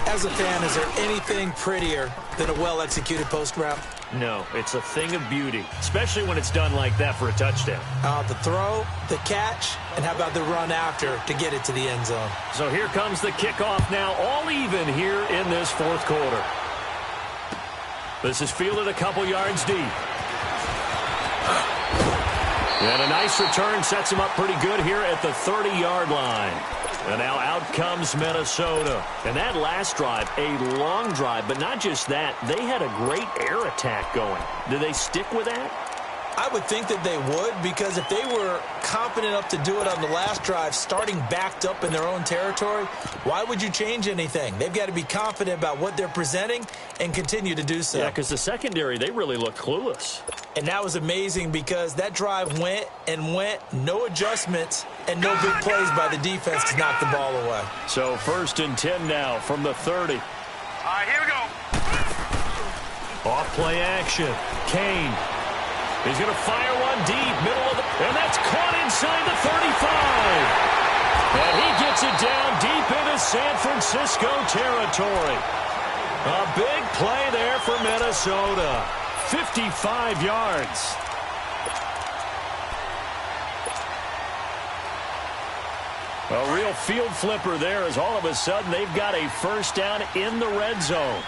As a fan, is there anything prettier than a well-executed post route? No, it's a thing of beauty, especially when it's done like that for a touchdown. The throw, the catch, and how about the run after to get it to the end zone? So here comes the kickoff now, all even here in this 4th quarter. This is fielded a couple yards deep. And a nice return sets him up pretty good here at the 30-yard line. And now out comes Minnesota. And that last drive, a long drive, but not just that. They had a great air attack going. Do they stick with that? I would think that they would, because if they were confident enough to do it on the last drive, starting backed up in their own territory, why would you change anything? They've got to be confident about what they're presenting and continue to do so. Yeah, because the secondary, they really look clueless. And that was amazing because that drive went and went, no adjustments, and no big plays by the defense to knock the ball away. So 1st and 10 now from the 30. All right, here we go. Off play action. Kane. He's going to fire one deep, middle of the... And that's caught inside the 35. And he gets it down deep into San Francisco territory. A big play there for Minnesota. 55 yards. A real field flipper there as all of a sudden they've got a 1st down in the red zone.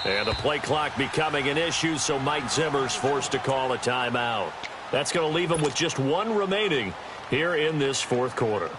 And the play clock becoming an issue, so Mike Zimmer's forced to call a timeout. That's going to leave him with just 1 remaining here in this 4th quarter.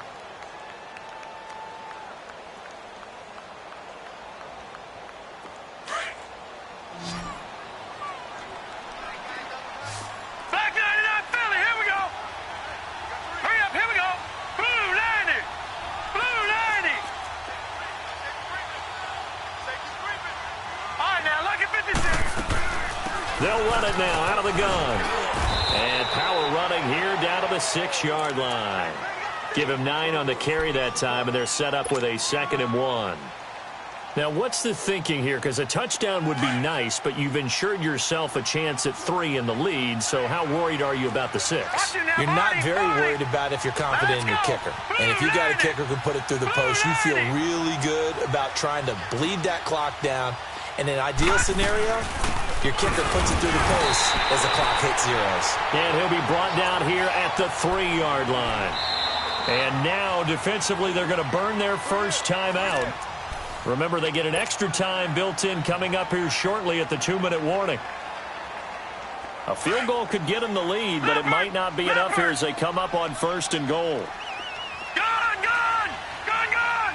it now out of the gun. And power running here down to the 6-yard line. Give him 9 on the carry that time, and they're set up with a 2nd and 1. Now, what's the thinking here? Because a touchdown would be nice, but you've ensured yourself a chance at 3 in the lead, so how worried are you about the 6? You're not very worried about if you're confident in your kicker. And if you got a kicker who can put it through the post, you feel really good about trying to bleed that clock down. In an ideal scenario, your kicker puts it through the post as the clock hits zeros. And he'll be brought down here at the 3-yard line. And now, defensively, they're going to burn their first time out. Remember, they get an extra time built in coming up here shortly at the 2-minute warning. A field goal could get them the lead, but it might not be enough here as they come up on 1st and goal. Gun, gun! Gun, gun!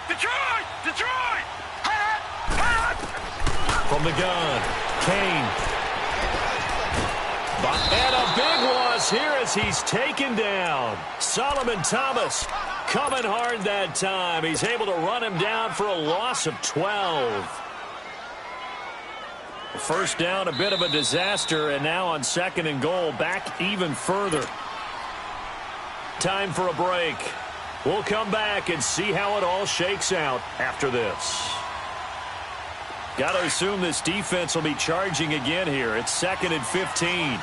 Detroit! Detroit! From the gun, Kane. And a big loss here as he's taken down. Solomon Thomas coming hard that time. He's able to run him down for a loss of 12. First down, a bit of a disaster, and now on 2nd and goal, back even further. Time for a break. We'll come back and see how it all shakes out after this. Got to assume this defense will be charging again here. It's 2nd and 15.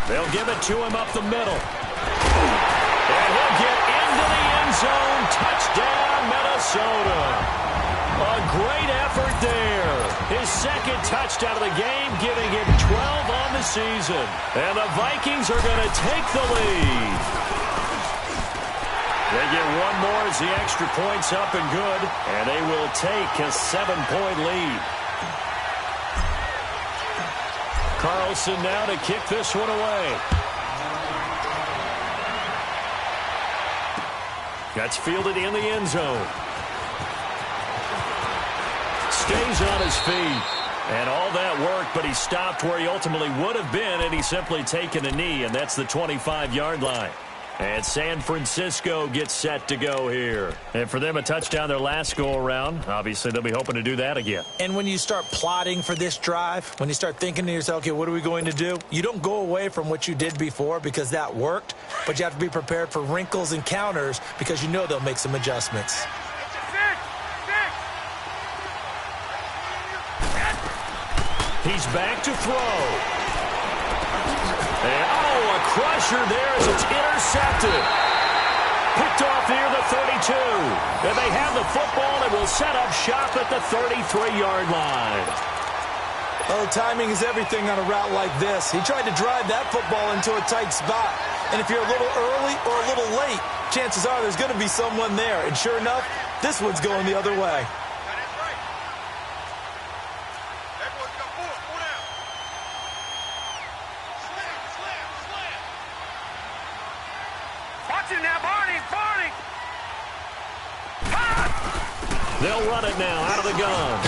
They'll give it to him up the middle. And he'll get into the end zone. Touchdown, Minnesota. A great effort there. His 2nd touchdown of the game, giving him 12 on the season. And the Vikings are going to take the lead. They get one more as the extra point's up and good. And they will take a 7-point lead. Carlson now to kick this one away. That's fielded in the end zone. Stays on his feet. And all that work, but he stopped where he ultimately would have been, and he's simply taken a knee, and that's the 25-yard line. And San Francisco gets set to go here. And for them, a touchdown their last go-around. Obviously, they'll be hoping to do that again. And when you start plotting for this drive, when you start thinking to yourself, okay, what are we going to do? You don't go away from what you did before because that worked, but you have to be prepared for wrinkles and counters because you know they'll make some adjustments. He's back to throw. And, a crusher there as it's intercepted. Picked off near the 32. And they have the football and will set up shop at the 33-yard line. Well, timing is everything on a route like this. He tried to drive that football into a tight spot. And if you're a little early or a little late, chances are there's going to be someone there. And sure enough, this one's going the other way. They'll run it now out of the gun.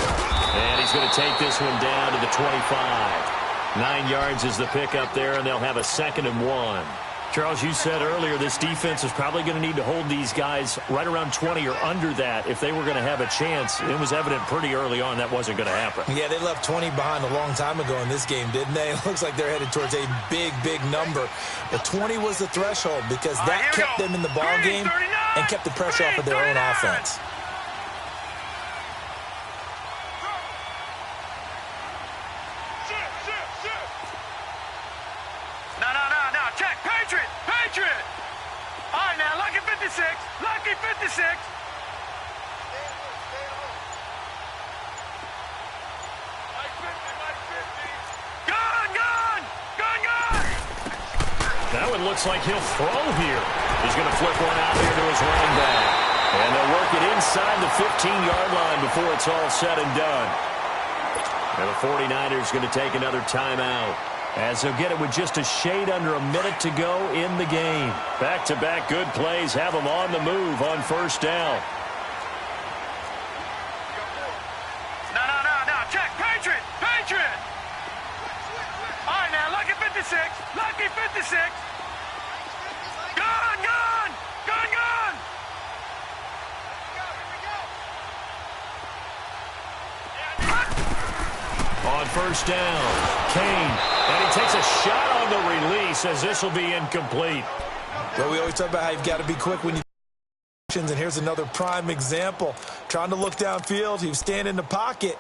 And he's going to take this one down to the 25. 9 yards is the pickup there, and they'll have a 2nd and 1. Charles, you said earlier this defense is probably going to need to hold these guys right around 20 or under that if they were going to have a chance. It was evident pretty early on that wasn't going to happen. Yeah, they left 20 behind a long time ago in this game, didn't they? It looks like they're headed towards a big, big number. But 20 was the threshold because that kept them in the ball game and kept the pressure off of their own offense. Lucky 56. Gun, gun! Gun, gun! Now it looks like he'll throw here. He's going to flip one out here to his running back. And they'll work it inside the 15-yard line before it's all said and done. And the 49ers going to take another timeout, as they'll get it with just a shade under a minute to go in the game. Back-to-back good plays have them on the move on first down. No. Check. Patriot. All right, now, lucky 56. Lucky 56. first down. Kane, and he takes a shot on the release as this will be incomplete. Well, we always talk about how you've got to be quick when you and here's another prime example. Trying to look downfield, he was standing in the pocket,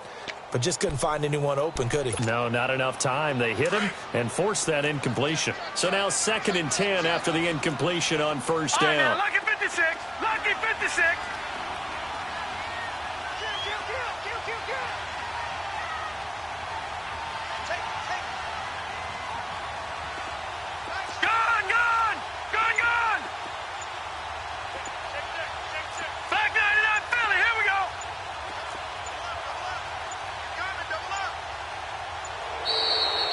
but just couldn't find anyone open, could he? No, not enough time. They hit him and forced that incompletion. So now 2nd and 10 after the incompletion on first down. All right, now, lucky 56. Lucky 56.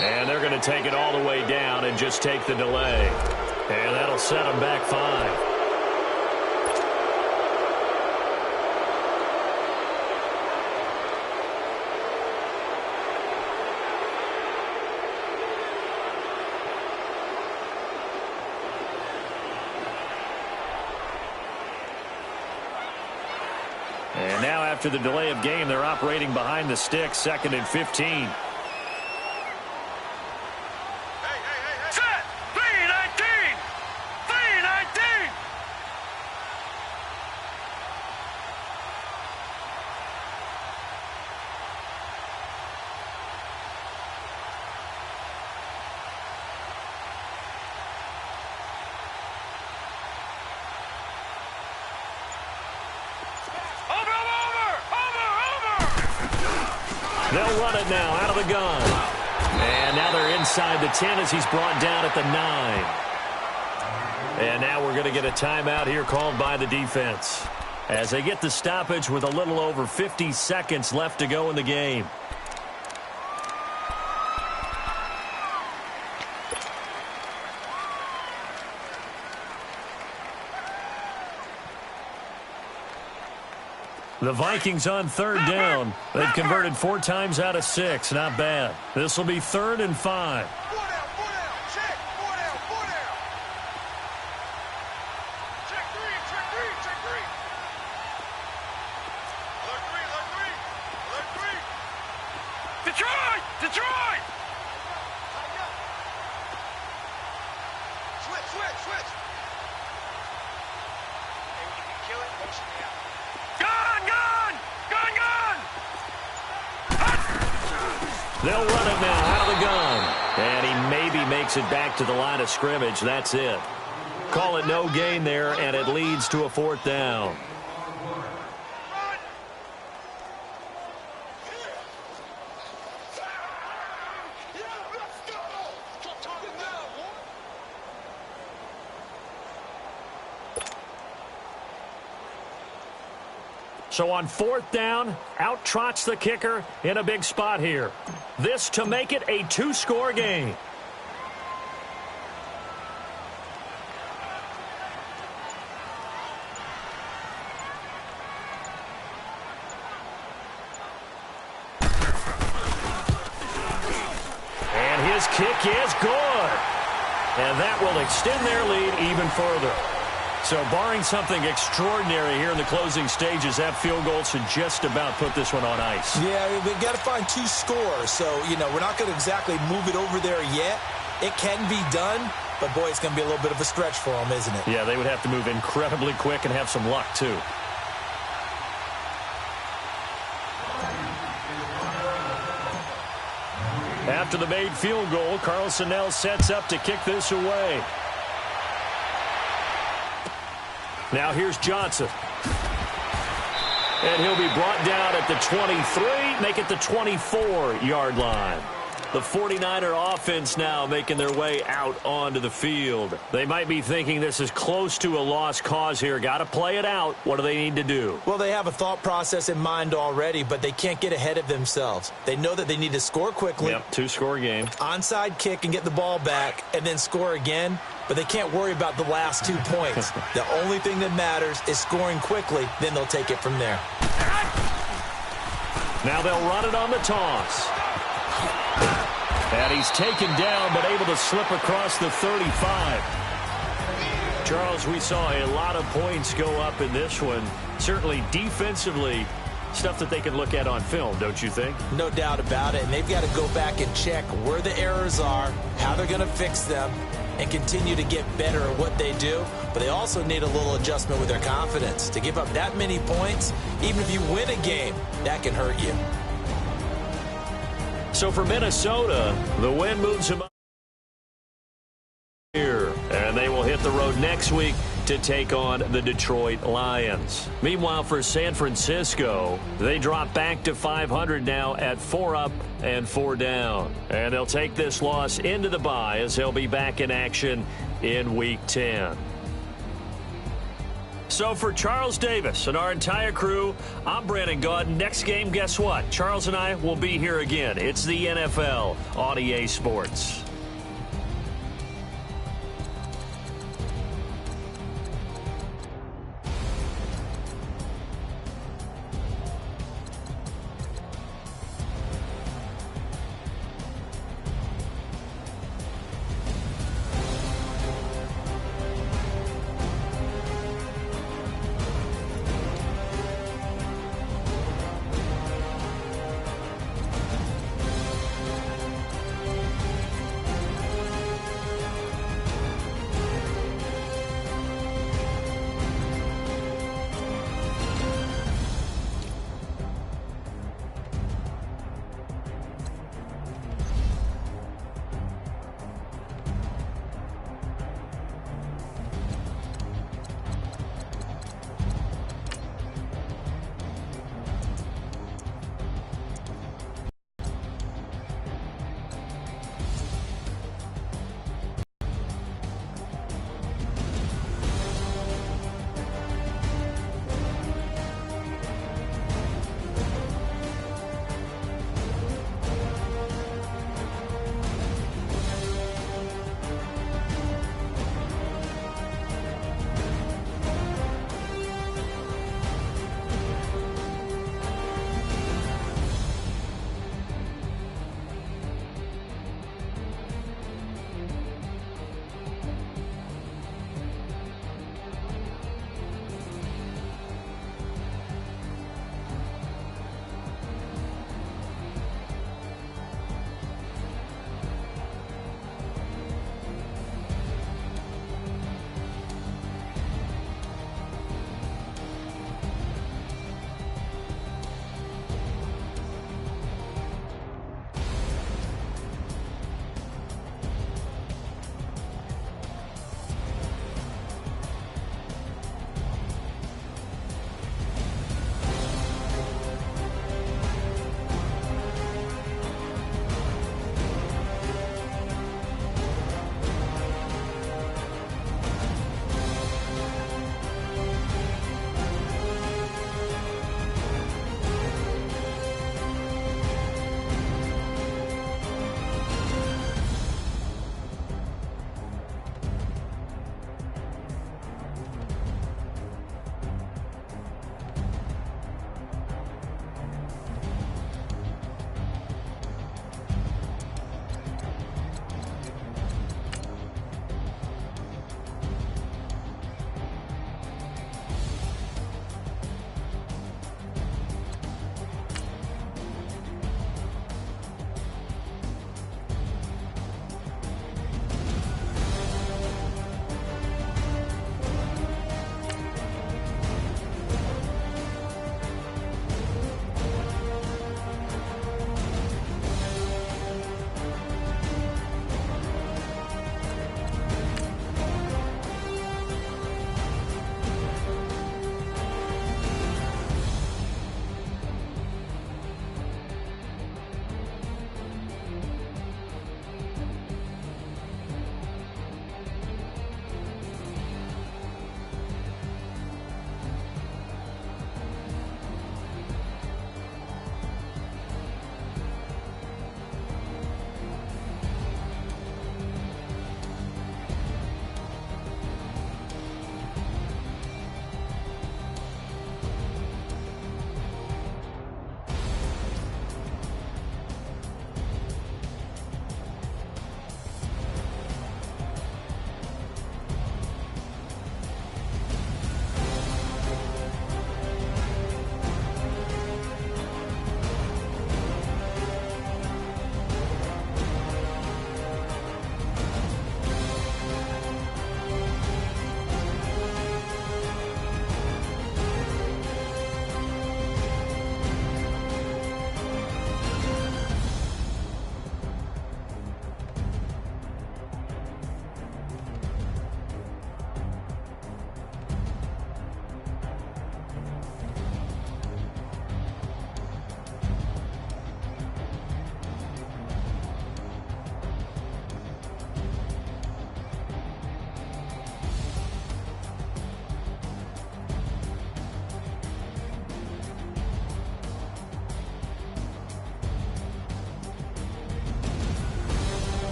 And they're going to take it all the way down and just take the delay. And that'll set them back 5. And now after the delay of game, they're operating behind the sticks, 2nd and 15. They'll run it now out of the gun. And now they're inside the 10 as he's brought down at the 9. And now we're going to get a timeout here called by the defense as they get the stoppage with a little over 50 seconds left to go in the game. The Vikings on 3rd down. They've converted 4 times out of 6. Not bad. This will be 3rd and 5. Detroit! Detroit! Switch. Hey, when you can kill it, motion me out. They'll run it now out of the gun. And he maybe makes it back to the line of scrimmage. That's it. Call it no gain there, and it leads to a 4th down. So on 4th down, out trots the kicker in a big spot here. This to make it a 2-score game. And his kick is good. And that will extend their lead even further. So barring something extraordinary here in the closing stages, that field goal should just about put this one on ice. Yeah, we've got to find 2 scores. So, we're not going to exactly move it over there yet. It can be done, but, boy, it's going to be a little bit of a stretch for them, isn't it? Yeah, they would have to move incredibly quick and have some luck, too. After the made field goal, Carlson now sets up to kick this away. Now here's Johnson. And he'll be brought down at the 23, make it the 24-yard line. The 49er offense now making their way out onto the field. They might be thinking this is close to a lost cause here. Got to play it out. What do they need to do? Well, they have a thought process in mind already, but they can't get ahead of themselves. They know that they need to score quickly. Yep, 2-score game. Onside kick and get the ball back and then score again. But they can't worry about the last 2 points. The only thing that matters is scoring quickly. Then they'll take it from there. Now they'll run it on the toss. And he's taken down, but able to slip across the 35. Charles, we saw a lot of points go up in this one. Certainly defensively, stuff that they can look at on film, don't you think? No doubt about it, and they've got to go back and check where the errors are, how they're going to fix them, and continue to get better at what they do. But they also need a little adjustment with their confidence. To give up that many points, even if you win a game, that can hurt you. So for Minnesota, the win moves them up here, and they will hit the road next week to take on the Detroit Lions. Meanwhile, for San Francisco, they drop back to 500 now at 4 up and 4 down. And they'll take this loss into the bye as they'll be back in action in Week 10. So for Charles Davis and our entire crew, I'm Brandon Gaudin. Next game, guess what? Charles and I will be here again. It's the NFL on EA Sports.